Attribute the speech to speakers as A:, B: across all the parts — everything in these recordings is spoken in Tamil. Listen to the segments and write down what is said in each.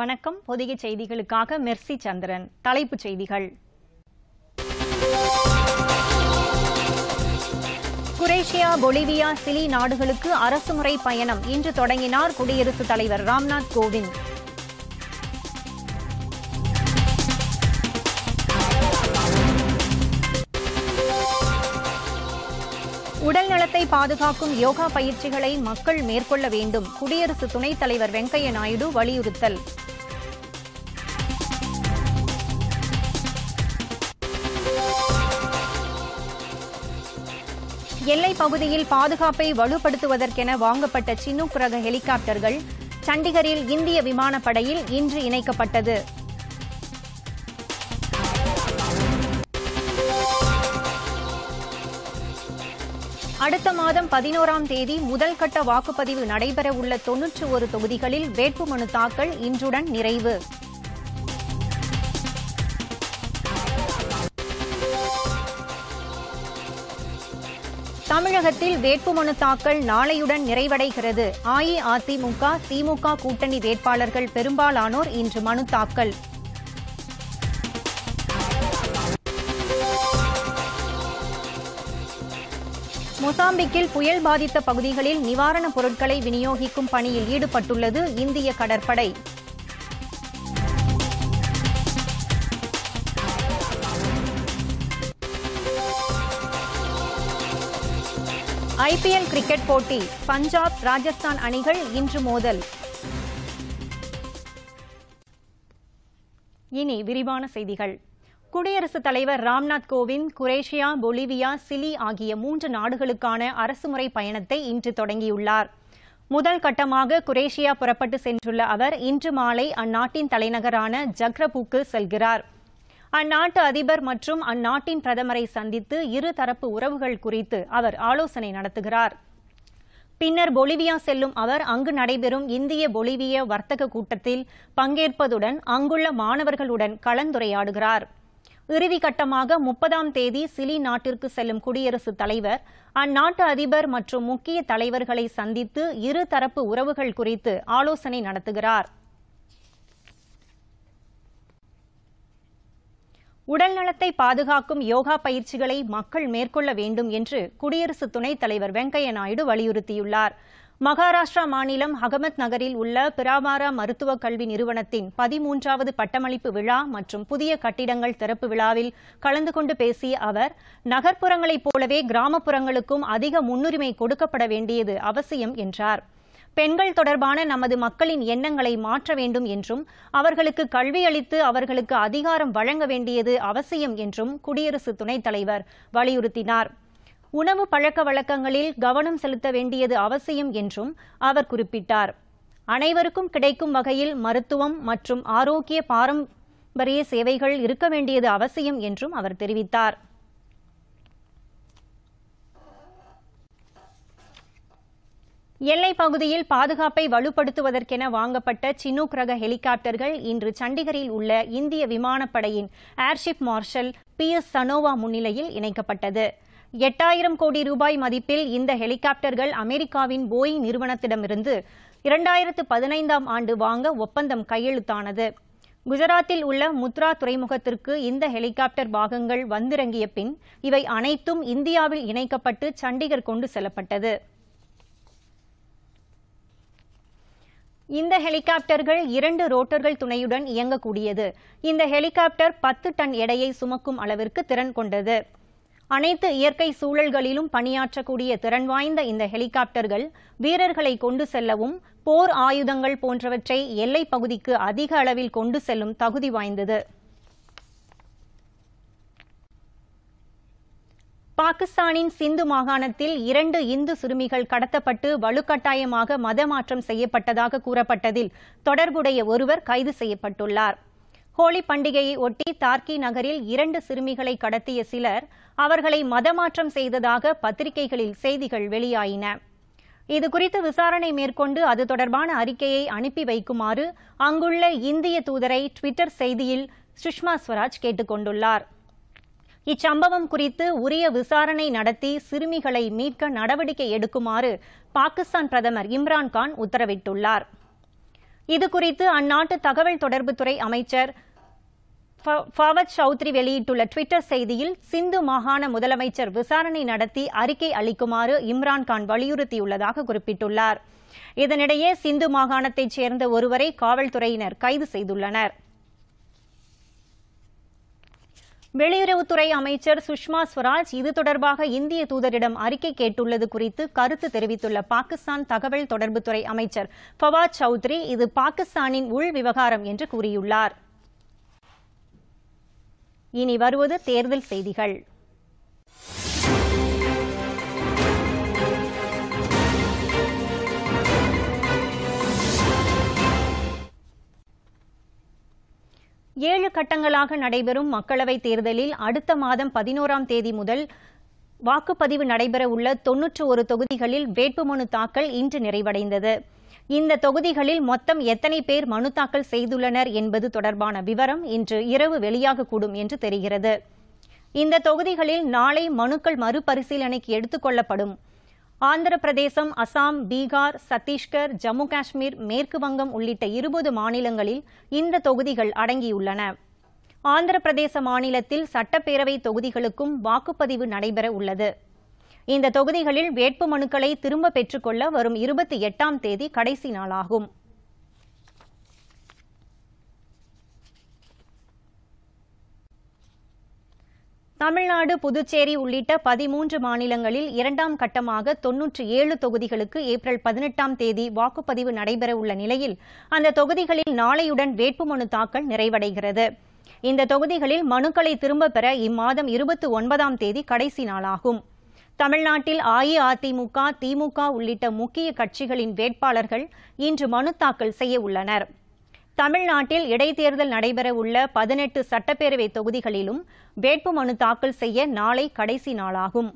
A: வணக்கம். பொதிகை செய்திகளுக்காக மெர்சி சந்திரன். தலைப்புச் செய்திகள். குரேஷியா, பொலிவியா, சிலி நாடுகளுக்கு அரசுமுறை பயணம் இன்று தொடங்கினார் குடியரசுத் தலைவர் ராம்நாத் கோவிந்த். உடல் நலத்தை பாதுகாக்கும் யோகா பயிற்சிகளை மக்கள் மேற்கொள்ள வேண்டும். குடியரசு துணைத் தலைவர் வெங்கையா நாயுடு வலியுறுத்தல். எல்லைப் பகுதியில் பாதுகாப்பை வலுப்படுத்துவதற்கென வாங்கப்பட்ட சின்னூக் ரக ஹெலிகாப்டர்கள் சண்டிகரில் இந்திய விமானப்படையில் இன்று இணைக்கப்பட்டது. அடுத்த மாதம் 11ஆம் தேதி முதல் கட்ட வாக்குப்பதிவு நடைபெறவுள்ள 91 தொகுதிகளில் வேட்புமனு தாக்கல் இன்றுடன் நிறைவு. தமிழகத்தில் வேட்புமனு தாக்கல் நாளையுடன் நிறைவடைகிறது. அஇஅதிமுக, திமுக கூட்டணி வேட்பாளர்கள் பெரும்பாலானோர் இன்று மனு தாக்கல். மொசாம்பிக்கில் புயல் பாதித்த பகுதிகளில் நிவாரணப் பொருட்களை விநியோகிக்கும் பணியில் ஈடுபட்டுள்ளது இந்திய கடற்படை. ஐபிஎல் கிரிக்கெட் போட்டி. பஞ்சாப், ராஜஸ்தான் அணிகள் இன்று மோதல். இனி விரிவான செய்திகள். குடியரசுத் தலைவர் Ramnath Kovind Croatia, Bolivia, Chile ஆகிய 3 நாடுகளுக்கான அரசுமுறை பயணத்தை இன்று தொடங்கியுள்ளார். முதல் கட்டமாக குரேஷியா புறப்பட்டு சென்றுள்ள அவர் இன்று மாலை அந்நாட்டின் தலைநகரான ஜக்ரபுக்கு செல்கிறார். அந்நாட்டு அதிபர் மற்றும் அந்நாட்டின் பிரதமரை சந்தித்து இருதரப்பு உறவுகள் குறித்து அவர் ஆலோசனை நடத்துகிறார். பின்னர் பொலிவியா செல்லும் அவர் அங்கு நடைபெறும் இந்திய பொலிவிய வர்த்தக கூட்டத்தில் பங்கேற்பதுடன் அங்குள்ள மாணவர்களுடன் கலந்துரையாடுகிறார். இறுதிக்கட்டமாக 30ஆம் தேதி சிலி நாட்டிற்கு செல்லும் குடியரசுத் தலைவர் அந்நாட்டு அதிபர் மற்றும் முக்கிய தலைவர்களை சந்தித்து இருதரப்பு உறவுகள் குறித்து ஆலோசனை நடத்துகிறார். உடல்நலத்தை பாதுகாக்கும் யோகா பயிற்சிகளை மக்கள் மேற்கொள்ள வேண்டும் என்று குடியரசு துணைத் தலைவர் வெங்கையா நாயுடு வலியுறுத்தியுள்ளார். மகாராஷ்டிரா மாநிலம் அகமத் நகரில் உள்ள பிராமாரா மருத்துவக் கல்வி நிறுவனத்தின் 13வது பட்டமளிப்பு விழா மற்றும் புதிய கட்டிடங்கள் திறப்பு விழாவில் கலந்து கொண்டு பேசிய அவர், நகர்ப்புறங்களைப் போலவே கிராமப்புறங்களுக்கும் அதிக முன்னுரிமை கொடுக்கப்பட வேண்டியது அவசியம் என்றார். பெண்கள் தொடர்பான நமது மக்களின் எண்ணங்களை மாற்ற வேண்டும் என்றும் அவர்களுக்கு கல்வி அளித்து அவர்களுக்கு அதிகாரம் வழங்க வேண்டியது அவசியம் என்றும் குடியரசு துணைத் தலைவர் வலியுறுத்தினார். உணவு பழக்க வழக்கங்களில் கவனம் செலுத்த வேண்டியது அவசியம் என்றும் அவர் குறிப்பிட்டார். அனைவருக்கும் கிடைக்கும் வகையில் மருத்துவம் மற்றும் ஆரோக்கிய பாரம்பரிய சேவைகள் இருக்க வேண்டியது அவசியம் என்றும் அவர் தெரிவித்தார். எல்லைப் பகுதியில் பாதுகாப்பை வலுப்படுத்துவதற்கென வாங்கப்பட்ட சின்னூக் ரக ஹெலிகாப்டர்கள் இன்று சண்டிகரில் உள்ள இந்திய விமானப்படையின் ஏர்ஷிப் மார்ஷல் PS சனோவா முன்னிலையில் இணைக்கப்பட்டது. 8000 கோடி ரூபாய் மதிப்பில் இந்த ஹெலிகாப்டர்கள் அமெரிக்காவின் போயிங் நிறுவனத்திடமிருந்து 2015ஆம் ஆண்டு வாங்க ஒப்பந்தம் கையெழுத்தானது. குஜராத்தில் உள்ள முத்ரா துறைமுகத்திற்கு இந்த ஹெலிகாப்டர் பாகங்கள் வந்திறங்கிய பின் இவை அனைத்தும் இந்தியாவில் இணைக்கப்பட்டு சண்டிகர் கொண்டு செல்லப்பட்டது. இந்த ஹெலிகாப்டர்கள் 2 ரோட்டர்கள் துணையுடன் இயங்கக்கூடியது. இந்த ஹெலிகாப்டர் 10 டன் எடையை சுமக்கும் அளவிற்கு திறன் கொண்டது. அனைத்து இயற்கை சூழல்களிலும் பணியாற்றக்கூடிய திறன் வாய்ந்த இந்த ஹெலிகாப்டர்கள் வீரர்களை கொண்டு செல்லவும் போர் ஆயுதங்கள் போன்றவற்றை எல்லைப் பகுதிக்கு அதிக அளவில் கொண்டு செல்லும் தகுதி வாய்ந்தது. பாகிஸ்தானின் சிந்து மாகாணத்தில் 2 இந்து சிறுமிகள் கடத்தப்பட்டு வலுக்கட்டாயமாக மதமாற்றம் செய்யப்பட்டதாக கூறப்பட்டதில் தொடர்புடைய ஒருவர் கைது செய்யப்பட்டுள்ளார். ஹோலி பண்டிகையை ஒட்டி தார்கி நகரில் 2 சிறுமிகளை கடத்திய சிலர் அவர்களை மதமாற்றம் செய்ததாக பத்திரிகைகளில் செய்திகள் வெளியாயின. இதுகுறித்து விசாரணை மேற்கொண்டு அது தொடர்பான அறிக்கையை அனுப்பி வைக்குமாறு அங்குள்ள இந்திய தூதரை ட்விட்டர் செய்தியில் சுஷ்மா ஸ்வராஜ் கேட்டுக் கொண்டுள்ளார். இச்சம்பவம் குறித்து உரிய விசாரணை நடத்தி சிறுமிகளை மீட்க நடவடிக்கை எடுக்குமாறு பாகிஸ்தான் பிரதமர் இம்ரான்கான் உத்தரவிட்டுள்ளார். இதுகுறித்து அந்நாட்டு தகவல் தொடர்புத்துறை அமைச்சர் ஃபவாத் சௌத்ரி வெளியிட்டுள்ள ட்விட்டர் செய்தியில், சிந்து மாகாண முதலமைச்சர் விசாரணை நடத்தி அறிக்கை அளிக்குமாறு இம்ரான்கான் வலியுறுத்தியுள்ளதாக குறிப்பிட்டுள்ளார். இதனிடையே சிந்து மாகாணத்தைச் சேர்ந்த ஒருவரை காவல்துறையினர் கைது செய்துள்ளனர். வெளியுறவுத்துறை அமைச்சர் சுஷ்மா ஸ்வராஜ் இது தொடர்பாக இந்திய தூதரிடம் அறிக்கை கேட்டுள்ளது குறித்து கருத்து தெரிவித்துள்ள பாகிஸ்தான் தகவல் தொடர்புத்துறை அமைச்சர் ஃபவாத் சௌத்ரி, இது பாகிஸ்தானின் உள் விவகாரம் என்று கூறியுள்ளார். இனி வருவது தேர்தல் செய்திகள். ஏழு கட்டங்களாக நடைபெறும் மக்களவைத் தேர்தலில் அடுத்த மாதம் 11ஆம் தேதி முதல் வாக்குப்பதிவு நடைபெற உள்ள 91 தொகுதிகளில் வேட்புமனு தாக்கல் இன்று நிறைவடைந்தது. இந்த தொகுதிகளில் மொத்தம் எத்தனை பேர் மனு தாக்கல் செய்துள்ளனர் என்பது தொடர்பான விவரம் இன்று இரவு வெளியாகக்கூடும் என்று தெரிகிறது. இந்த தொகுதிகளில் நாளை மனுக்கள் மறுபரிசீலனைக்கு எடுத்துக் கொள்ளப்படும். ஆந்திர பிரதேசம், அசாம், பீகார், சத்தீஸ்கர், ஜம்மு காஷ்மீர், மேற்கு வங்கம் உள்ளிட்ட 20 மாநிலங்களில் இந்த தொகுதிகள் அடங்கியுள்ளன. ஆந்திர பிரதேச மாநிலத்தில் சட்டப்பேரவை தொகுதிகளுக்கும் வாக்குப்பதிவு நடைபெற உள்ளது. இந்த தொகுதிகளில் வேட்புமனுக்களை திரும்ப பெற்றுக்கொள்ள வரும் 28ஆம் தேதி கடைசி நாளாகும். தமிழ்நாடு, புதுச்சேரி உள்ளிட்ட 13 மாநிலங்களில் இரண்டாம் கட்டமாக 97 தொகுதிகளுக்கு ஏப்ரல் 18ஆம் தேதி வாக்குப்பதிவு நடைபெற உள்ள நிலையில் அந்த தொகுதிகளில் நாளையுடன் வேட்புமனு தாக்கல் நிறைவடைகிறது. இந்த தொகுதிகளில் மனுக்களை திரும்பப் பெற இம்மாதம் 29ஆம் தேதி கடைசி நாளாகும். தமிழ்நாட்டில் அஇஅதிமுக, திமுக உள்ளிட்ட முக்கிய கட்சிகளின் வேட்பாளர்கள் இன்று மனு தாக்கல் செய்ய உள்ளனர். தமிழ்நாட்டில் இடைத்தேர்தல் நடைபெற உள்ள 18 சட்டப்பேரவை தொகுதிகளிலும் வேட்புமனு தாக்கல் செய்ய நாளை கடைசி நாளாகும்.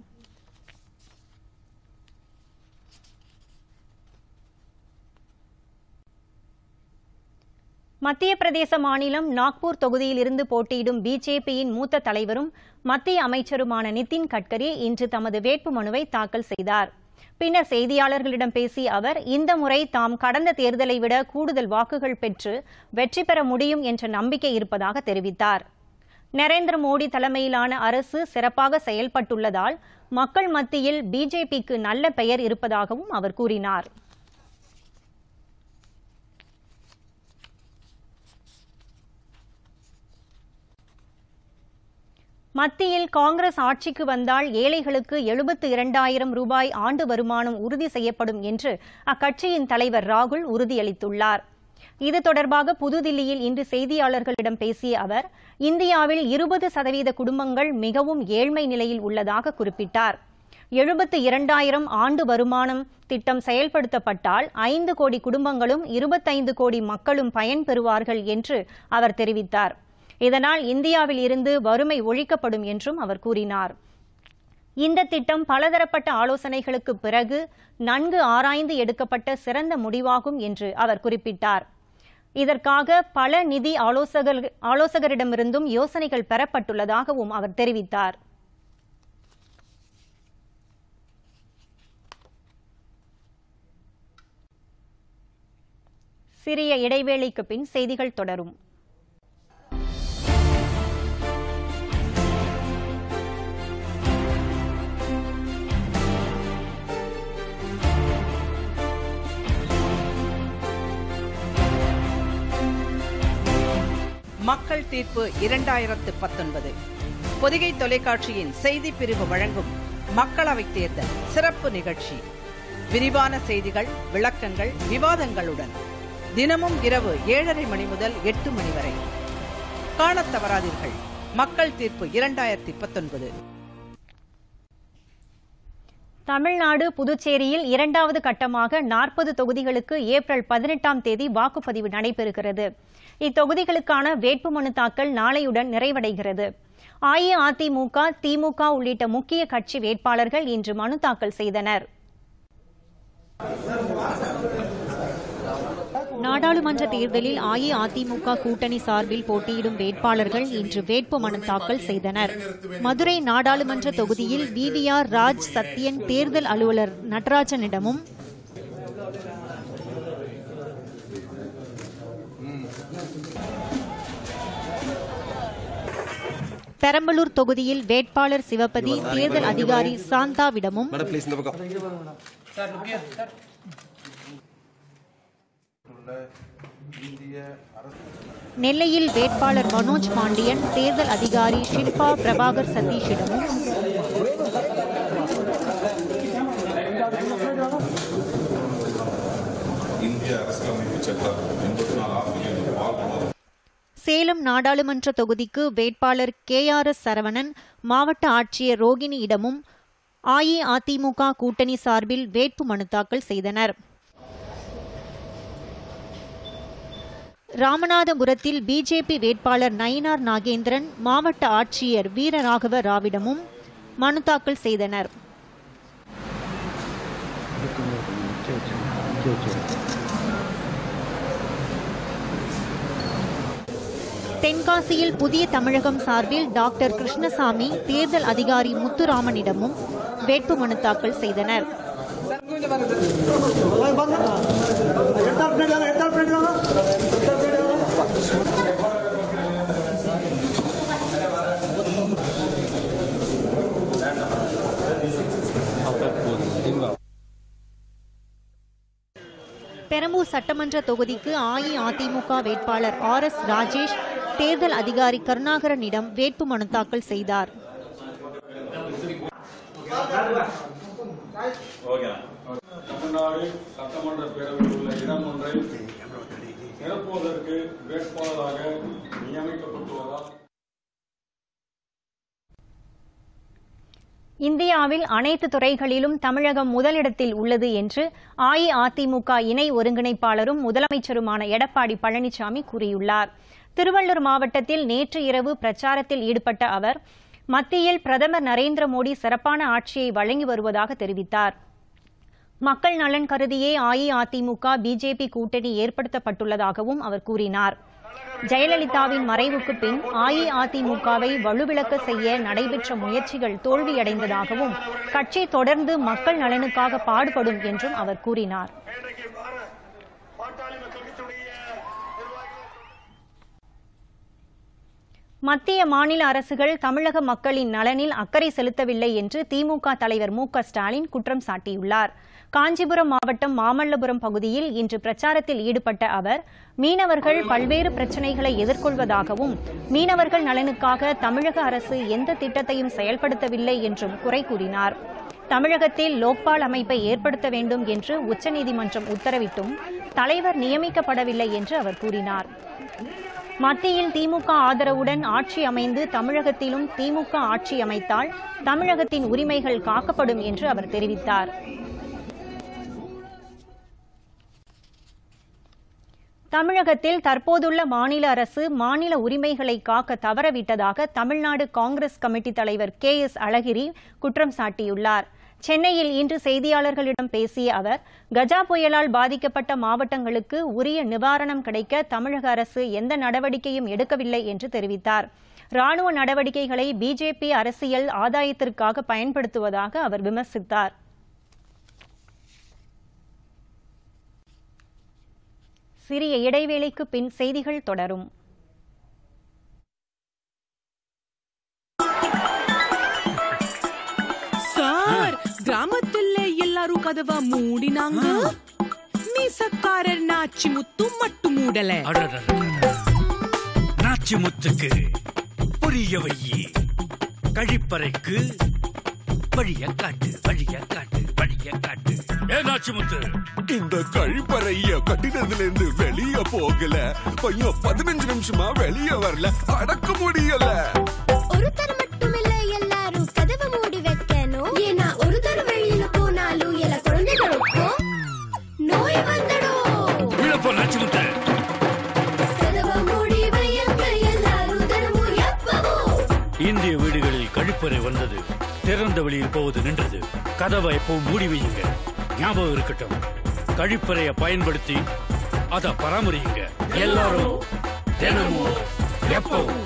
A: மத்திய பிரதேச மாநிலம் நாக்பூர் தொகுதியில் இருந்து போட்டியிடும் பிஜேபியின் மூத்த தலைவரும் மத்திய அமைச்சருமான நிதின் கட்கரி இன்று தமது வேட்புமனுவை தாக்கல் செய்தார். பின்னர் செய்தியாளர்களிடம் பேசிய அவர், இந்த முறை தாம் கடந்த தேர்தலை விட கூடுதல் வாக்குகள் பெற்று வெற்றி பெற முடியும் என்ற நம்பிக்கை இருப்பதாக தெரிவித்தார். நரேந்திர மோடி தலைமையிலான அரசு சிறப்பாக செயல்பட்டுள்ளதால் மக்கள் மத்தியில் பிஜேபிக்கு நல்ல பெயர் இருப்பதாகவும் அவர் கூறினார். மத்தியில் காங்கிரஸ் ஆட்சிக்கு வந்தால் ஏழைகளுக்கு 72,000 ரூபாய் ஆண்டு வருமானம் உறுதி செய்யப்படும் என்று அக்கட்சியின் தலைவர் ராகுல் உறுதியளித்துள்ளார். இது தொடர்பாக புதுதில்லியில் இன்று செய்தியாளர்களிடம் பேசிய அவர், இந்தியாவில் 20% குடும்பங்கள் மிகவும் ஏழ்மை நிலையில் உள்ளதாக குறிப்பிட்டார். 72,000 ஆண்டு வருமானம் திட்டம் செயல்படுத்தப்பட்டால் 5 கோடி குடும்பங்களும் 25 கோடி மக்களும் பயன்பெறுவார்கள் என்று அவர் தெரிவித்தார். இதனால் இந்தியாவில் இருந்து வறுமை ஒழிக்கப்படும் என்றும் அவர் கூறினார். இந்த திட்டம் பலதரப்பட்ட ஆலோசனைகளுக்கு பிறகு நன்கு ஆராய்ந்து எடுக்கப்பட்ட சிறந்த முடிவாகும் என்று அவர் குறிப்பிட்டார். இதற்காக பல நிதி ஆலோசகரிடமிருந்தும் யோசனைகள் பெறப்பட்டுள்ளதாகவும் அவர் தெரிவித்தார். சிறிய இடைவேளைக்கு பின் செய்திகள் தொடரும்.
B: மக்கள் தீர்ப்பு 2019 பொதிகை தொலைக்காட்சியின் செய்தி பிரிவு வழங்கும் மக்களவைத் தேர்தல் சிறப்பு நிகழ்ச்சி. விரிவான செய்திகள், விளக்கங்கள், விவாதங்களுடன் தினமும் இரவு 7:30 மணி முதல் 8 மணி வரை காணத் தவறாதீர்கள். மக்கள் தீர்ப்பு 2019.
A: தமிழ்நாடு, புதுச்சேரியில் இரண்டாவது கட்டமாக 40 தொகுதிகளுக்கு ஏப்ரல் 18ஆம் தேதி வாக்குப்பதிவு நடைபெறுகிறது. இத்தொகுதிகளுக்கான வேட்புமனு தாக்கல் நாளையுடன் நிறைவடைகிறது. அஇஅதிமுக, திமுக உள்ளிட்ட முக்கிய கட்சி வேட்பாளர்கள் இன்று மனு தாக்கல் செய்தனர். நாடாளுமன்ற தேர்தலில் அஇஅதிமுக கூட்டணி சார்பில் போட்டியிடும் வேட்பாளர்கள் இன்று வேட்புமனு தாக்கல் செய்தனர். மதுரை நாடாளுமன்ற தொகுதியில் VVR ராஜ் சத்யன் தேர்தல் அலுவலர் நடராஜனிடமும், பெரம்பலூர் தொகுதியில் வேட்பாளர் சிவபதி தேர்தல் அதிகாரி சாந்தாவிடமும், நெல்லையில் வேட்பாளர் மனோஜ் பாண்டியன் தேர்தல் அதிகாரி ஷில்பா பிரபாகர் சதீஷிடமும், சேலம் நாடாளுமன்ற தொகுதிக்கு வேட்பாளர் KRS சரவணன் மாவட்ட ஆட்சியர் ரோகிணியிடமும் அஇஅதிமுக கூட்டணி சார்பில் வேட்புமனு தாக்கல் செய்தனர். ராமநாதபுரத்தில் பிஜேபி வேட்பாளர் நயினார் நாகேந்திரன் மாவட்ட ஆட்சியர் வீரராகவ ராவிடமும் மனு தாக்கல் செய்தனர். தென்காசியில் புதிய தமிழகம் சார்பில் டாக்டர் கிருஷ்ணசாமி தேர்தல் அதிகாரி முத்துராமனிடமும் வேட்புமனு தாக்கல் செய்தனர். பெரம்பூர் சட்டமன்ற தொகுதிக்கு அஇஅதிமுக வேட்பாளர் RS ராஜேஷ் தேர்தல் அதிகாரி கருணாகரனிடம் வேட்புமனு தாக்கல் செய்தார்.
C: தமிழ்நாடு சட்டமன்ற பேரவையில் உள்ள இடம் ஒன்றை நிரப்புவதற்கு வேட்பாளராக நியமிக்கப்பட்டுள்ளதால்
A: இந்தியாவில் அனைத்து துறைகளிலும் தமிழகம் முதலிடத்தில் உள்ளது என்று அஇஅதிமுக இணை ஒருங்கிணைப்பாளரும் முதலமைச்சருமான எடப்பாடி பழனிசாமி கூறியுள்ளார். திருவள்ளூர் மாவட்டத்தில் நேற்று இரவு பிரச்சாரத்தில் ஈடுபட்ட அவர் மத்தியில் பிரதமர் நரேந்திர மோடி சிறப்பான ஆட்சியை வழங்கி வருவதாக தெரிவித்தார். மக்கள் நலன் கருதியே அஇஅதிமுக பிஜேபி கூட்டணி ஏற்படுத்தப்பட்டுள்ளதாகவும் அவர் கூறினார். ஜெயலலிதாவின் மறைவுக்கு பின் அஇஅதிமுகவை வலுவிழக்க செய்ய நடைபெற்ற முயற்சிகள் தோல்வியடைந்ததாகவும் கட்சி தொடர்ந்து மக்கள் நலனுக்காக பாடுபடும் என்றும் அவர் கூறினார். மத்திய மாநில அரசுகள் தமிழக மக்களின் நலனில் அக்கறை செலுத்தவில்லை என்று திமுக தலைவர் மு.க. ஸ்டாலின் குற்றம் சாட்டியுள்ளார். காஞ்சிபுரம் மாவட்டம் மாமல்லபுரம் பகுதியில் இன்று பிரச்சாரத்தில் ஈடுபட்ட அவர் மீனவர்கள் பல்வேறு பிரச்சினைகளை எதிர்கொள்வதாகவும் மீனவர்கள் நலனுக்காக தமிழக அரசு எந்த திட்டத்தையும் செயல்படுத்தவில்லை என்றும் குறை கூறினார். தமிழகத்தில் லோக்பால் அமைப்பை ஏற்படுத்த வேண்டும் என்று உச்சநீதிமன்றம் உத்தரவிட்டும் தலைவர் நியமிக்கப்படவில்லை என்று அவர் கூறினார். மத்தியில் திமுக ஆதரவுடன் ஆட்சி அமைந்து தமிழகத்திலும் திமுக ஆட்சி அமைத்தால் தமிழகத்தின் உரிமைகள் காக்கப்படும் என்று அவர் தெரிவித்தார். தமிழகத்தில் தற்போதுள்ள மாநில அரசு மாநில உரிமைகளை காக்க தவறவிட்டதாக தமிழ்நாடு காங்கிரஸ் கமிட்டி தலைவர் KS அழகிரி குற்றம் சாட்டியுள்ளார். சென்னையில் இன்று செய்தியாளர்களிடம் பேசிய அவர் கஜா புயலால் பாதிக்கப்பட்ட மாவட்டங்களுக்கு உரிய நிவாரணம் கிடைக்க தமிழக அரசு எந்த நடவடிக்கையும் எடுக்கவில்லை என்று தெரிவித்தார். ராணுவ நடவடிக்கைகளை பிஜேபி அரசியல் ஆதாயத்திற்காக பயன்படுத்துவதாக அவர் விமர்சித்தார். சிறிய இடைவேளைக்கு பின் செய்திகள் தொடரும்.
D: சார், கிராமத்துல எல்லாரும் கதவ மூடினாங்க. மீசக்காரர் நாச்சிமுத்து மட்டும் மூடல.
E: நாச்சிமுத்துக்கு புரிய வையி, கழிப்பறைக்கு வழிய காட்டு, வழிய காட்டு, வழிய காட்டு. ஏனாச்சுமுத்து,
F: இந்த கழிப்பறைய கட்டிடத்துல இருந்து வெளிய போகல. பையன் 15 நிமிஷமா வெளிய வரல, அடக்க முடியல.
G: ஒருத்தர் மட்டும் இல்ல, எல்லாரும் கதவை மூடி வைக்கணும். ஏன்னா ஒருத்தர் வெளியில போனாலும் எல்லா குழந்தைகளுக்கும் நோய் வந்துடும்.
E: இழப்போ நாச்சிமுத்து,
G: கதவை மூடி வையுங்க எல்லாரும் தினமும் எப்பவும்.
E: இந்திய வீடுகளில் கழிப்பறை வந்தது, திறந்த வெளியில் போவது நின்றது. கதவை எப்பவும் மூடி வையுங்க. ஞாபகம் இருக்கட்டும், கழிப்பறையை பயன்படுத்தி அதை பராமரியுங்க. எல்லாரும் தினமும் எப்பவும்.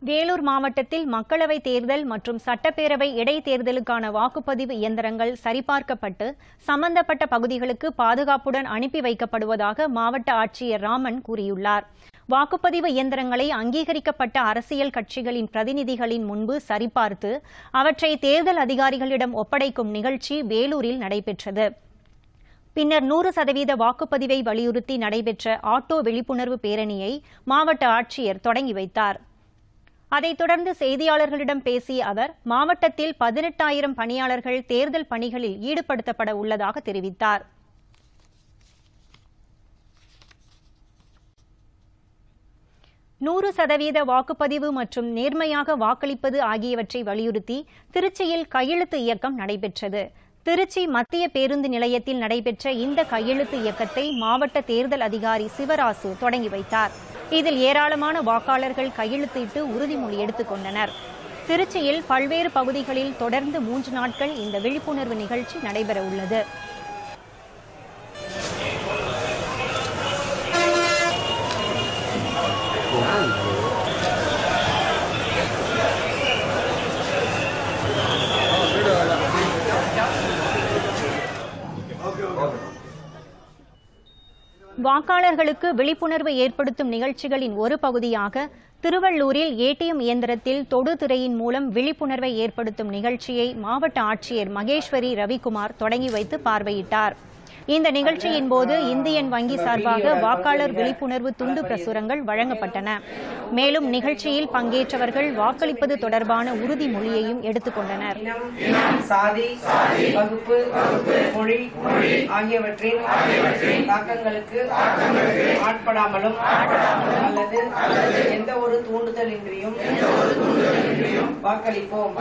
A: வேலூர் மாவட்டத்தில் மக்களவைத் தேர்தல் மற்றும் சட்டப்பேரவை இடைத்தேர்தலுக்கான வாக்குப்பதிவு இயந்திரங்கள் சரிபார்க்கப்பட்டு சம்பந்தப்பட்ட பகுதிகளுக்கு பாதுகாப்புடன் அனுப்பி வைக்கப்படுவதாக மாவட்ட ஆட்சியர் ராமன் கூறியுள்ளார். வாக்குப்பதிவு இயந்திரங்களை அங்கீகரிக்கப்பட்ட அரசியல் கட்சிகளின் பிரதிநிதிகளின் முன்பு சரிபார்த்து அவற்றை தேர்தல் அதிகாரிகளிடம் ஒப்படைக்கும் நிகழ்ச்சி வேலூரில் நடைபெற்றது. பின்னர் 100% வாக்குப்பதிவை வலியுறுத்தி நடைபெற்ற ஆட்டோ விழிப்புணர்வு பேரணியை மாவட்ட ஆட்சியர் தொடங்கி வைத்தார். அதைத் தொடர்ந்து செய்தியாளர்களிடம் பேசிய அவர், மாவட்டத்தில் 18,000 பணியாளர்கள் தேர்தல் பணிகளில் ஈடுபடுத்தப்பட உள்ளதாக தெரிவித்தார். "100% வாக்குப்பதிவு மற்றும் நேர்மையாக வாக்களிப்பது ஆகியவற்றை வலியுறுத்தி திருச்சியில் கையெழுத்து இயக்கம் நடைபெற்றது. திருச்சி மத்திய பேருந்து நிலையத்தில் நடைபெற்ற இந்த கையெழுத்து இயக்கத்தை மாவட்ட தேர்தல் அதிகாரி சிவராசு தொடங்கி வைத்தார். இதில் ஏராளமான வாக்காளர்கள் கையெழுத்திட்டு உறுதிமொழி எடுத்துக் கொண்டனர். திருச்சியில் பல்வேறு பகுதிகளில் தொடர்ந்து 3 நாட்கள் இந்த விழிப்புணர்வு நிகழ்ச்சி நடைபெற உள்ளது. வாக்காளர்களுக்கு விழிப்புணர்வு ஏற்படுத்தும் நிகழ்ச்சிகளின் ஒரு பகுதியாக திருவள்ளூரில் ஏடிஎம் இயந்திரத்தில் தொடு திரையின் மூலம் விழிப்புணர்வை ஏற்படுத்தும் நிகழ்ச்சியை மாவட்ட ஆட்சியர் மகேஸ்வரி ரவிக்குமார் தொடங்கி வைத்து பார்வையிட்டார். இந்த நிகழ்ச்சியின் போது இந்தியன் வங்கி சார்பாக வாக்காளர் விழிப்புணர்வு துண்டு பிரசுரங்கள் வழங்கப்பட்டன. மேலும் நிகழ்ச்சியில் பங்கேற்றவர்கள் வாக்களிப்பது தொடர்பான உறுதிமொழியையும் எடுத்துக் கொண்டனர்.
H: சாதி, வகுப்பு, மொழி ஆகியவற்றின் தாக்கங்களுக்கு ஆட்படாமலும் அல்லது எந்த ஒரு தூண்டுதலின்றியும் வாக்களிப்போம்.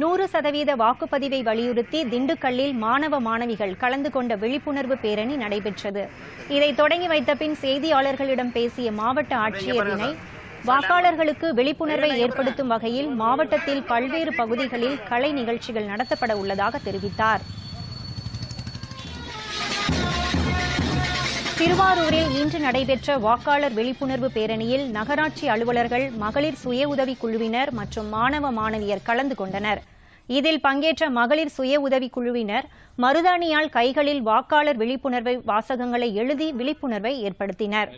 A: 100% வாக்குப்பதிவை வலியுறுத்தி திண்டுக்கல்லில் மாணவ மாணவிகள் கலந்து கொண்ட விழிப்புணர்வு பேரணி நடைபெற்றது. இதை தொடங்கி வைத்த பின் செய்தியாளர்களிடம் பேசிய மாவட்ட ஆட்சியர் வினய், வாக்காளர்களுக்கு விழிப்புணர்வை ஏற்படுத்தும் வகையில் மாவட்டத்தில் பல்வேறு பகுதிகளில் கலை நிகழ்ச்சிகள் நடத்தப்பட உள்ளதாக தெரிவித்தார். திருவாரூரில் இன்று நடைபெற்ற வாக்காளர் விழிப்புணர்வு பேரணியில் நகராட்சி அலுவலர்கள், மகளிர் சுய உதவிக் குழுவினர் மற்றும் மாணவ மாணவியர் கலந்து கொண்டனர். இதில் பங்கேற்ற மகளிர் சுய உதவிக் குழுவினர் மருதாணியால் கைகளில் வாக்காளர் விழிப்புணர்வு வாசகங்களை எழுதி விழிப்புணர்வை ஏற்படுத்தினர்.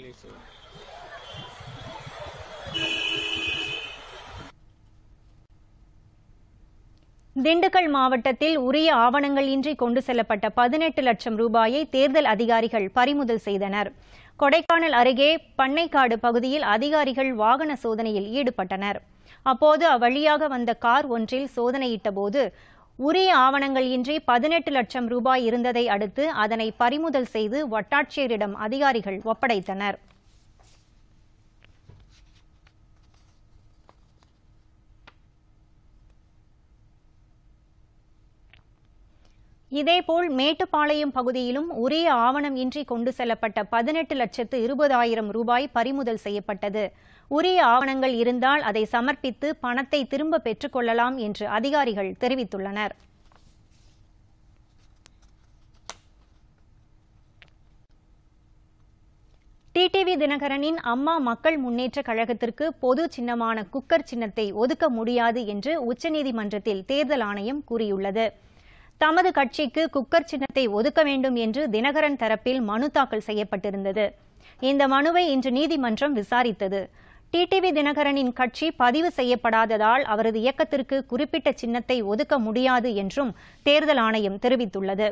A: திண்டுக்கல் மாவட்டத்தில் உரிய ஆவணங்கள் இன்றி கொண்டு செல்லப்பட்ட 18 லட்சம் ரூபாயை தேர்தல் அதிகாரிகள் பறிமுதல் செய்தனர். கொடைக்கானல் அருகே பண்ணைக்காடு பகுதியில் அதிகாரிகள் வாகன சோதனையில் ஈடுபட்டனர். அப்போது அவ்வழியாக வந்த கார் ஒன்றில் சோதனையிட்டபோது உரிய ஆவணங்கள் இன்றி 18 லட்சம் ரூபாய் இருந்ததை அடுத்து அதனை பறிமுதல் செய்து வட்டாட்சியரிடம் அதிகாரிகள் ஒப்படைத்தனர். இதேபோல் மேட்டுப்பாளையம் பகுதியிலும் உரிய ஆவணம் இன்றி கொண்டு செல்லப்பட்ட 18,20,000 ரூபாய் பறிமுதல் செய்யப்பட்டது. உரிய ஆவணங்கள் இருந்தால் அதை சமர்ப்பித்து பணத்தை திரும்ப பெற்றுக் கொள்ளலாம் என்று அதிகாரிகள் தெரிவித்துள்ளனர். டிடிவி தினகரனின் அம்மா மக்கள் முன்னேற்ற கழகத்திற்கு பொது சின்னமான குக்கர் சின்னத்தை ஒதுக்க முடியாது என்று உச்சநீதிமன்றத்தில் தேர்தல் ஆணையம் கூறியுள்ளது. தமது கட்சிக்கு குக்கர் சின்னத்தை ஒதுக்க வேண்டும் என்று தினகரன் தரப்பில் மனு தாக்கல் செய்யப்பட்டிருந்தது. இந்த மனுவை இன்று நீதிமன்றம் விசாரித்தது. டிடிவி தினகரனின் கட்சி பதிவு செய்யப்படாததால் அவரது இயக்கத்திற்கு குறிப்பிட்ட சின்னத்தை ஒதுக்க முடியாது என்றும் தேர்தல் ஆணையம் தெரிவித்துள்ளது.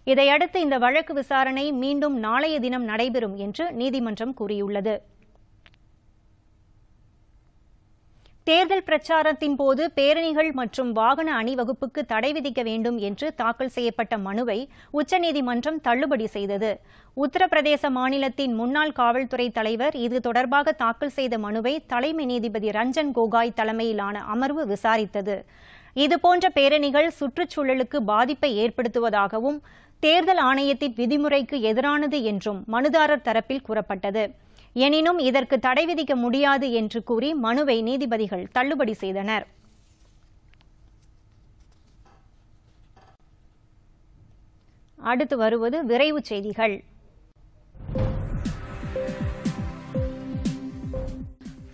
A: இதையடுத்து இந்த வழக்கு விசாரணை மீண்டும் நாளைய தினம் நடைபெறும் என்று நீதிமன்றம் கூறியுள்ளது. தேர்தல் பிரச்சாரத்தின் போது பேரணிகள் மற்றும் வாகன அணிவகுப்புக்கு தடை விதிக்க வேண்டும் என்று தாக்கல் செய்யப்பட்ட மனுவை உச்சநீதிமன்றம் தள்ளுபடி செய்தது. உத்தரப்பிரதேச மாநிலத்தின் முன்னாள் காவல்துறை தலைவர் இது தொடர்பாக தாக்கல் செய்த மனுவை தலைமை நீதிபதி ரஞ்சன் கோகாய் தலைமையிலான அமர்வு விசாரித்தது. இதுபோன்ற பேரணிகள் சுற்றுச்சூழலுக்கு பாதிப்பை ஏற்படுத்துவதாகவும் தேர்தல் ஆணையத்தின் விதிமுறைக்கு எதிரானது என்றும் மனுதாரர் தரப்பில் கூறப்பட்டது. எனினும் இதற்கு தடை விதிக்க முடியாது என்று கூறி மனுவை நீதிபதிகள் தள்ளுபடி செய்தனர். அடுத்து வருவது விரைவுச் செய்திகள்.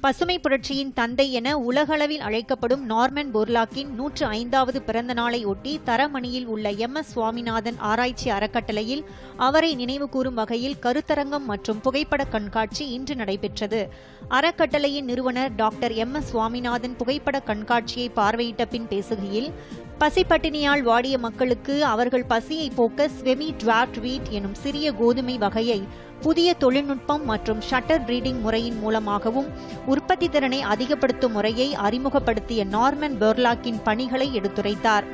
A: பசுமை புரட்சியின் தந்தை என உலகளவில் அழைக்கப்படும் நார்மன் போர்லாக்கின் 105வது பிறந்த நாளை ஒட்டி தரமணியில் உள்ள MS சுவாமிநாதன் ஆராய்ச்சி அறக்கட்டளையில் அவரை நினைவு கூறும் வகையில் கருத்தரங்கம் மற்றும் புகைப்பட கண்காட்சி இன்று நடைபெற்றது. அறக்கட்டளையின் நிறுவனர் டாக்டர் MS சுவாமிநாதன் புகைப்பட கண்காட்சியை பார்வையிட்ட பின் பேசுகையில், பசிப்பட்டினியால் வாடிய மக்களுக்கு அவர்கள் பசியை போக்க செமி டுவார்ட் வீட் எனும் சிறிய கோதுமை வகையை புதிய தொழில்நுட்பம் மற்றும் ஷட்டர் பிரீடிங் முறையின் மூலமாகவும் உற்பத்தி திறனை அதிகப்படுத்தும் முறையை அறிமுகப்படுத்திய நார்மன் போர்லாக்கின் பணிகளை எடுத்துரைத்தார்.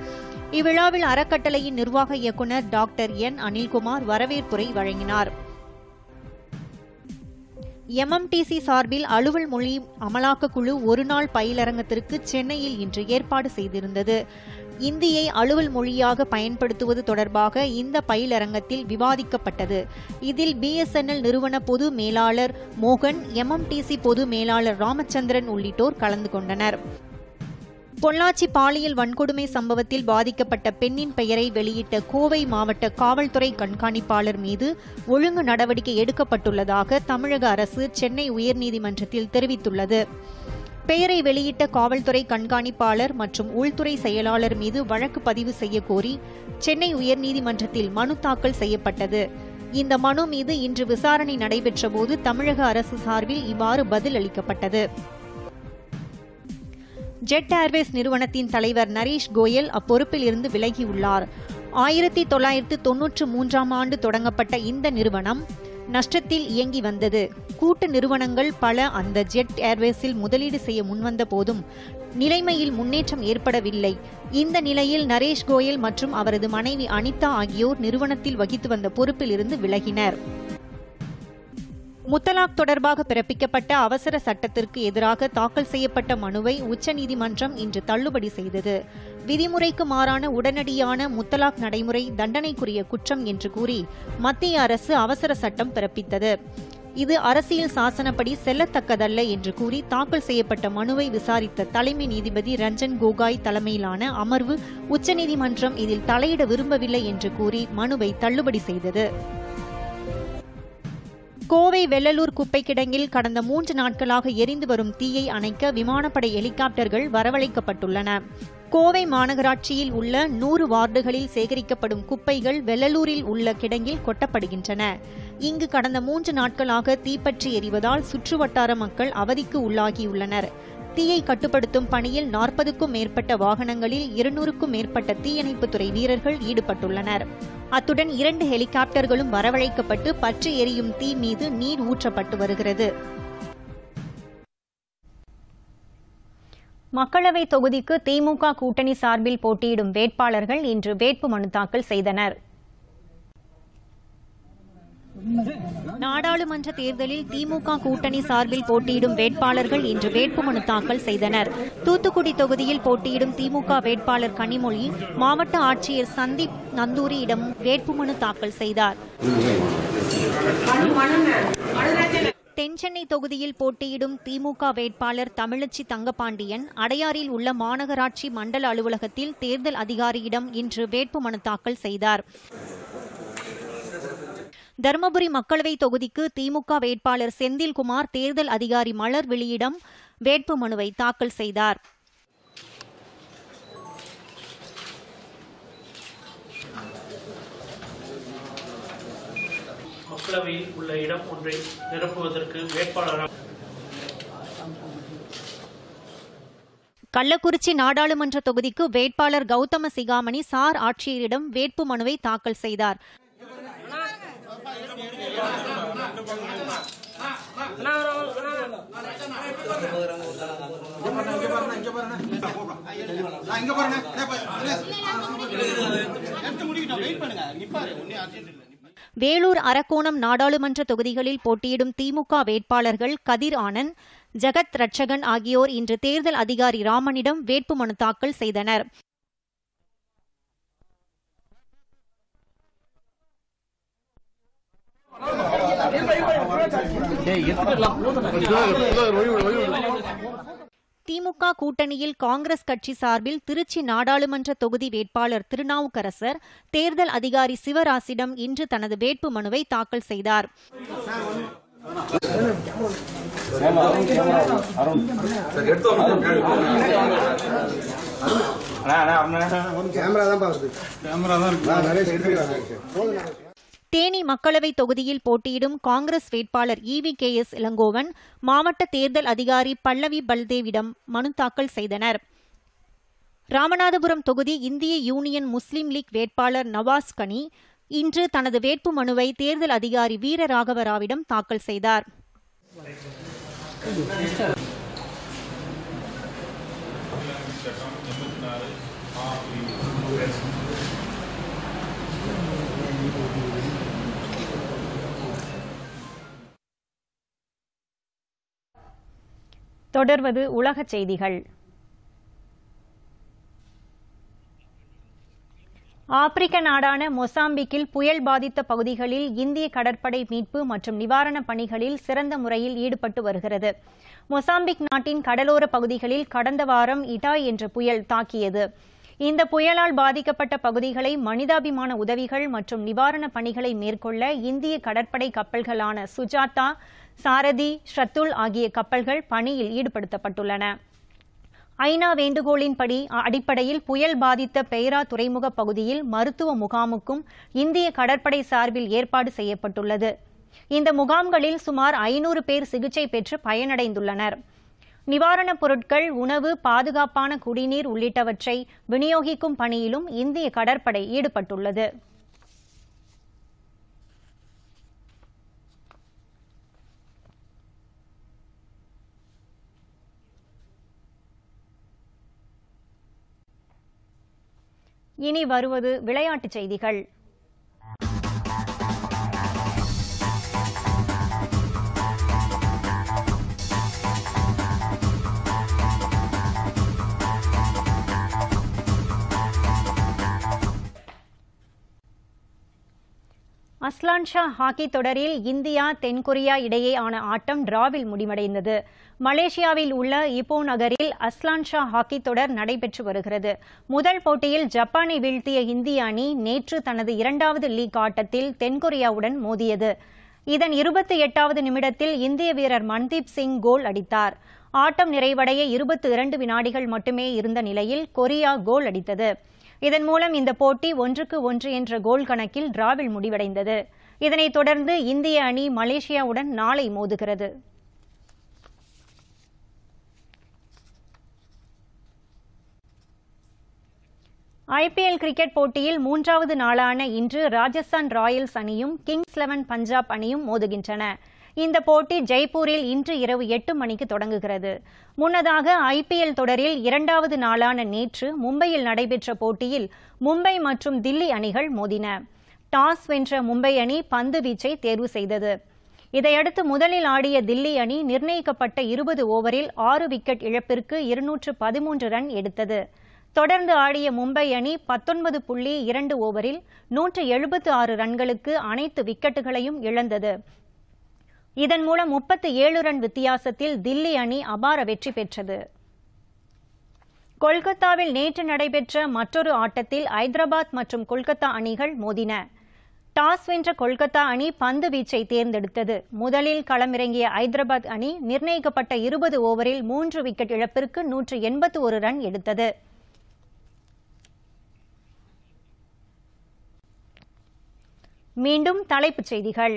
A: இவ்விழாவில் அறக்கட்டளையின் நிர்வாக இயக்குநர் டாக்டர் N. அனில்குமார் வரவேற்புரை வழங்கினார். MMTC சார்பில் அலுவல் மொழி அமலாக்க குழு ஒருநாள் பயிலரங்கத்திற்கு சென்னையில் இன்று ஏற்பாடு செய்திருந்தது. இந்தியை அலுவல் மொழியாக பயன்படுத்துவது தொடர்பாக இந்த பயிலரங்கத்தில் விவாதிக்கப்பட்டது. இதில் BSNL நிறுவன பொது மேலாளர் மோகன், MMTC பொது மேலாளர் ராமச்சந்திரன் உள்ளிட்டோர் கலந்து கொண்டனர். பொள்ளாச்சி பாலியல் வன்கொடுமை சம்பவத்தில் பாதிக்கப்பட்ட பெண்ணின் பெயரை வெளியிட்ட கோவை மாவட்ட காவல்துறை கண்காணிப்பாளர் மீது ஒழுங்கு நடவடிக்கை எடுக்கப்பட்டுள்ளதாக தமிழக அரசு சென்னை உயர்நீதிமன்றத்தில் தெரிவித்துள்ளது. பெயரை வெளியிட்ட காவல்துறை கண்காணிப்பாளர் மற்றும் உள்துறை செயலாளர் மீது வழக்கு பதிவு செய்ய கோரி சென்னை உயர்நீதிமன்றத்தில் மனு தாக்கல் செய்யப்பட்டது. இந்த மனு மீது இன்று விசாரணை நடைபெற்றபோது தமிழக அரசு சார்பில் இவ்வாறு பதில் அளிக்கப்பட்டது. ஜெட் ஏர்வேஸ் நிறுவனத்தின் தலைவர் நரேஷ் கோயல் அப்பொறுப்பில் இருந்து விலகியுள்ளார். 1993ஆம் ஆண்டு தொடங்கப்பட்ட இந்த நிறுவனம் நஷ்டத்தில் இயங்கி வந்தது. கூட்டு நிறுவனங்கள் பல அந்த ஜெட் ஏர்வேஸில் முதலீடு செய்ய முன்வந்த போதும் நிலைமையில் முன்னேற்றம் ஏற்படவில்லை. இந்த நிலையில் நரேஷ் கோயல் மற்றும் அவரது மனைவி அனிதா ஆகியோர் நிறுவனத்தில் வகித்து வந்த பொறுப்பில் இருந்து விலகினர். முத்தலாக் தொடர்பாக பிறப்பிக்கப்பட்ட அவசர சட்டத்திற்கு எதிராக தாக்கல் செய்யப்பட்ட மனுவை உச்சநீதிமன்றம் இன்று தள்ளுபடி செய்தது. விதிமுறைக்கு மாறான உடனடியான முத்தலாக் நடைமுறை தண்டனைக்குரிய குற்றம் என்று கூறி மத்திய அரசு அவசர சட்டம் பிறப்பித்தது. இது அரசியல் சாசனப்படி செல்லத்தக்கதல்ல என்று கூறி தாக்கல் செய்யப்பட்ட மனுவை விசாரித்த தலைமை நீதிபதி ரஞ்சன் கோகாய் தலைமையிலான அமர்வு உச்சநீதிமன்றம் இதில் தலையிட விரும்பவில்லை என்று கூறி மனுவை தள்ளுபடி செய்தது. கோவை வெள்ளலூர் குப்பை கிடங்கில் கடந்த 3 நாட்களாக எரிந்து வரும் தீயை அணைக்க விமானப்படை ஹெலிகாப்டர்கள் வரவழைக்கப்பட்டுள்ளன. கோவை மாநகராட்சியில் உள்ள 100 வார்டுகளில் சேகரிக்கப்படும் குப்பைகள் வெள்ளலூரில் உள்ள கிடங்கில் கொட்டப்படுகின்றன. இங்கு கடந்த 3 நாட்களாக தீப்பற்றி எரிவதால் சுற்றுவட்டார மக்கள் அவதிக்கு உள்ளாகியுள்ளனர். தீயை கட்டுப்படுத்தும் பணியில் 40க்கும் மேற்பட்ட வாகனங்களில் 200க்கும் மேற்பட்ட தீயணைப்புத்துறை வீரர்கள் ஈடுபட்டுள்ளனர். அத்துடன் 2 ஹெலிகாப்டர்களும் வரவழைக்கப்பட்டு பற்றி எரியும் தீ மீது நீர் ஊற்றப்பட்டு வருகிறது. மக்களவை தொகுதிக்கு திமுக கூட்டணி சார்பில் போட்டியிடும் வேட்பாளர்கள் இன்று வேட்புமனு தாக்கல் செய்தனர். நாடாளுமன்ற தேர்தலில் திமுக கூட்டணி சார்பில் போட்டியிடும் வேட்பாளர்கள் இன்று வேட்புமனு தாக்கல் செய்தனர். தூத்துக்குடி தொகுதியில் போட்டியிடும் திமுக வேட்பாளர் கனிமொழி மாவட்ட ஆட்சியர் சந்தீப் நந்தூரியிடம் வேட்புமனு தாக்கல் செய்தார். தென்சென்னை தொகுதியில் போட்டியிடும் திமுக வேட்பாளர் தமிழச்சி தங்கபாண்டியன் அடையாறில் உள்ள மாநகராட்சி மண்டல அலுவலகத்தில் தேர்தல் அதிகாரியிடம் இன்று வேட்புமனு தாக்கல் செய்தார். தருமபுரி மக்களவை தொகுதிக்கு திமுக வேட்பாளர் செந்தில்குமார் தேர்தல் அதிகாரி மலர்விழியிடம் வேட்புமனுவை தாக்கல் செய்தார்.
I: மக்களவையில் உள்ள இடம் ஒன்றை நிரப்புவதற்கு வேட்பாளராக
A: கள்ளக்குறிச்சி நாடாளுமன்ற தொகுதிக்கு வேட்பாளர் கௌதம சிகாமணி சார் ஆட்சியரிடம் வேட்புமனுவை தாக்கல் செய்தார். வேலூர் அரக்கோணம் நாடாளுமன்ற தொகுதிகளில் போட்டியிடும் திமுக வேட்பாளர்கள் கதிர் ஆனந்த், ஜெகத் ரட்சகன் ஆகியோர் இன்று தேர்தல் அதிகாரி ராமனிடம் வேட்புமனு தாக்கல் செய்தனர். திமுக கூட்டணியில் காங்கிரஸ் கட்சி சார்பில் திருச்சி நாடாளுமன்ற தொகுதி வேட்பாளர் திருநாவுக்கரசர் தேர்தல் அதிகாரி சிவராசிடம் இன்று தனது வேட்புமனுவை தாக்கல் செய்தார். தேனி மக்களவை தொகுதியில் போட்டியிடும் காங்கிரஸ் வேட்பாளர் EVKS இளங்கோவன் மாவட்ட தேர்தல் அதிகாரி பல்லவி பல்தேவிடம் மனு தாக்கல் செய்தனர். ராமநாதபுரம் தொகுதி இந்திய யூனியன் முஸ்லீம் லீக் வேட்பாளர் நவாஸ் கனி இன்று தனது வேட்பு மனுவை தேர்தல் அதிகாரி வீரராகவராவிடம் தாக்கல் செய்தார். தொடர்வது உலகச் செய்திகள். ஆப்பிரிக்க நாடான மொசாம்பிக்கில் புயல் பாதித்த பகுதிகளில் இந்திய கடற்படை மீட்பு மற்றும் நிவாரணப் பணிகளில் சிறந்த முறையில் ஈடுபட்டு வருகிறது. மொசாம்பிக் நாட்டின் கடலோர பகுதிகளில் கடந்த வாரம் இடாய் என்ற புயல் தாக்கியது. இந்த புயலால் பாதிக்கப்பட்ட பகுதிகளை மனிதாபிமான உதவிகள் மற்றும் நிவாரணப் பணிகளை மேற்கொள்ள இந்திய கடற்படை கப்பல்களான சுஜாதா, சாரதி, ஷத்துல் ஆகிய கப்பல்கள் பணியில் ஈடுபடுத்தப்பட்டுள்ளன. ஐநா வேண்டுகோளின்படி அடிப்படையில் புயல் பாதித்த பெய்ரா துறைமுக பகுதியில் மருத்துவ முகாமுக்கும் இந்திய கடற்படை சார்பில் ஏற்பாடு செய்யப்பட்டுள்ளது. இந்த முகாம்களில் சுமார் 500 பேர் சிகிச்சை பெற்று பயனடைந்துள்ளனர். நிவாரணப் பொருட்கள், உணவு, பாதுகாப்பான குடிநீர் உள்ளிட்டவற்றை விநியோகிக்கும் பணியிலும் இந்திய கடற்படை ஈடுபட்டுள்ளது. இனி வருவது விளையாட்டுச் செய்திகள். அஸ்லான் ஷா ஹாக்கி தொடரில் இந்தியா தென்கொரியா இடையேயான ஆட்டம் டிராவில் முடிவடைந்தது. மலேசியாவில் உள்ள இப்போ நகரில் அஸ்லான் ஷா ஹாக்கி தொடர் நடைபெற்று வருகிறது. முதல் போட்டியில் ஜப்பானை வீழ்த்திய இந்திய அணி நேற்று தனது 2வது லீக் ஆட்டத்தில் தென்கொரியாவுடன் மோதியது. இதன் 28வது நிமிடத்தில் இந்திய வீரர் மன்தீப் சிங் கோல் அடித்தார். ஆட்டம் நிறைவடைய 22 வினாடிகள் மட்டுமே இருந்த நிலையில் கொரியா கோல் அடித்தது. இதன் மூலம் இந்த போட்டி 1-1 என்ற கோல் கணக்கில் டிராவில் முடிவடைந்தது. இதனைத் தொடர்ந்து இந்திய அணி மலேசியாவுடன் நாளை மோதுகிறது. IPL கிரிக்கெட் போட்டியில் 3வது நாளான இன்று ராஜஸ்தான் ராயல்ஸ் அணியும் கிங்ஸ் 11 பஞ்சாப் அணியும் மோதுகின்றன. இந்த போட்டி ஜெய்ப்பூரில் இன்று இரவு 8 மணிக்கு தொடங்குகிறது. முன்னதாக IPL தொடரில் 2வது நாளான நேற்று மும்பையில் நடைபெற்ற போட்டியில் மும்பை மற்றும் தில்லி அணிகள் மோதின. டாஸ் வென்ற மும்பை அணி பந்து வீச்சை தேர்வு செய்தது. இதையடுத்து முதலில் ஆடிய தில்லி அணி நிர்ணயிக்கப்பட்ட 20 ஓவரில் 6 விக்கெட் இழப்பிற்கு 213 ரன் எடுத்தது. தொடர்ந்து ஆடிய மும்பை அணி 19.2 ஓவரில் 176 ரன்களுக்கு அனைத்து விக்கெட்டுகளையும் இழந்தது. இதன் மூலம் 37 ரன் வித்தியாசத்தில் தில்லி அணி அபார வெற்றி பெற்றது. கொல்கத்தாவில் நேற்று நடைபெற்ற மற்றொரு ஆட்டத்தில் ஐதராபாத் மற்றும் கொல்கத்தா அணிகள் மோதின. டாஸ் வென்ற கொல்கத்தா அணி பந்து வீச்சை தேர்ந்தெடுத்தது. முதலில் களமிறங்கிய ஐதராபாத் அணி நிர்ணயிக்கப்பட்ட 20 ஓவரில் 3 விக்கெட் இழப்பிற்கு 181 ரன் எடுத்தது. மீண்டும் தலைப்புச் செய்திகள்.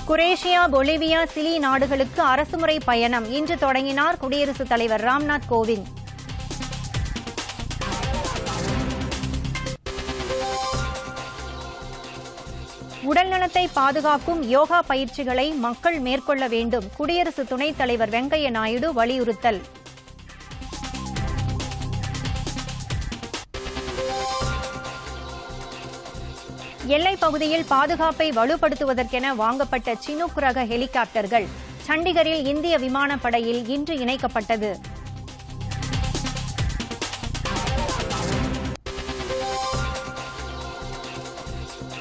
A: குரேஷியா, பொலிவியா, சிலி நாடுகளுக்கு அரசுமுறை பயணம் இன்று தொடங்கினார் குடியரசுத் தலைவர் ராம்நாத் கோவிந்த். உடல்நலத்தை பாதுகாக்கும் யோகா பயிற்சிகளை மக்கள் மேற்கொள்ள வேண்டும், குடியரசு துணைத் தலைவர் வெங்கையா நாயுடு வலியுறுத்தல். எல்லைப் பகுதியில் பாதுகாப்பை வலுப்படுத்துவதற்கென வாங்கப்பட்ட சினூக் ரக ஹெலிகாப்டர்கள் சண்டிகரில் இந்திய விமானப்படையில் இன்று இணைக்கப்பட்டது.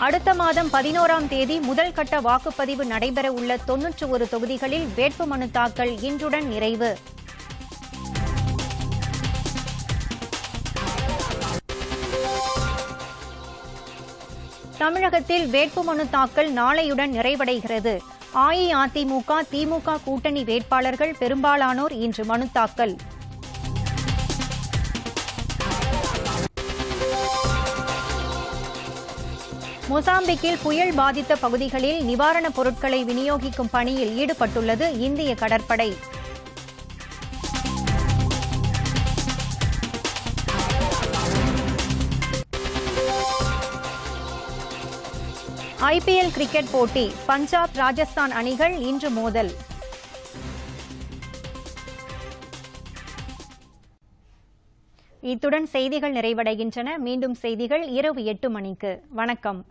A: அடுத்த மாதம் 11ஆம் தேதி முதல் கட்ட வாக்குப்பதிவு நடைபெற உள்ள 91 தொகுதிகளில் வேட்புமனு தாக்கல் இன்றுடன் நிறைவு. தமிழகத்தில் வேட்புமனு தாக்கல் நாளையுடன் நிறைவடைகிறது. அஇஅதிமுக, திமுக கூட்டணி வேட்பாளர்கள் பெரும்பாலானோர் இன்று மனு தாக்கல். மொசாம்பிக்கில் புயல் பாதித்த பகுதிகளில் நிவாரணப் பொருட்களை விநியோகிக்கும் பணியில் ஈடுபட்டுள்ளது இந்திய கடற்படை. ஐபிஎல் கிரிக்கெட் போட்டி, பஞ்சாப், ராஜஸ்தான் அணிகள் இன்று மோதல். இத்துடன் செய்திகள் நிறைவடைகின்றன. மீண்டும் செய்திகள் இரவு 8 மணிக்கு. வணக்கம்.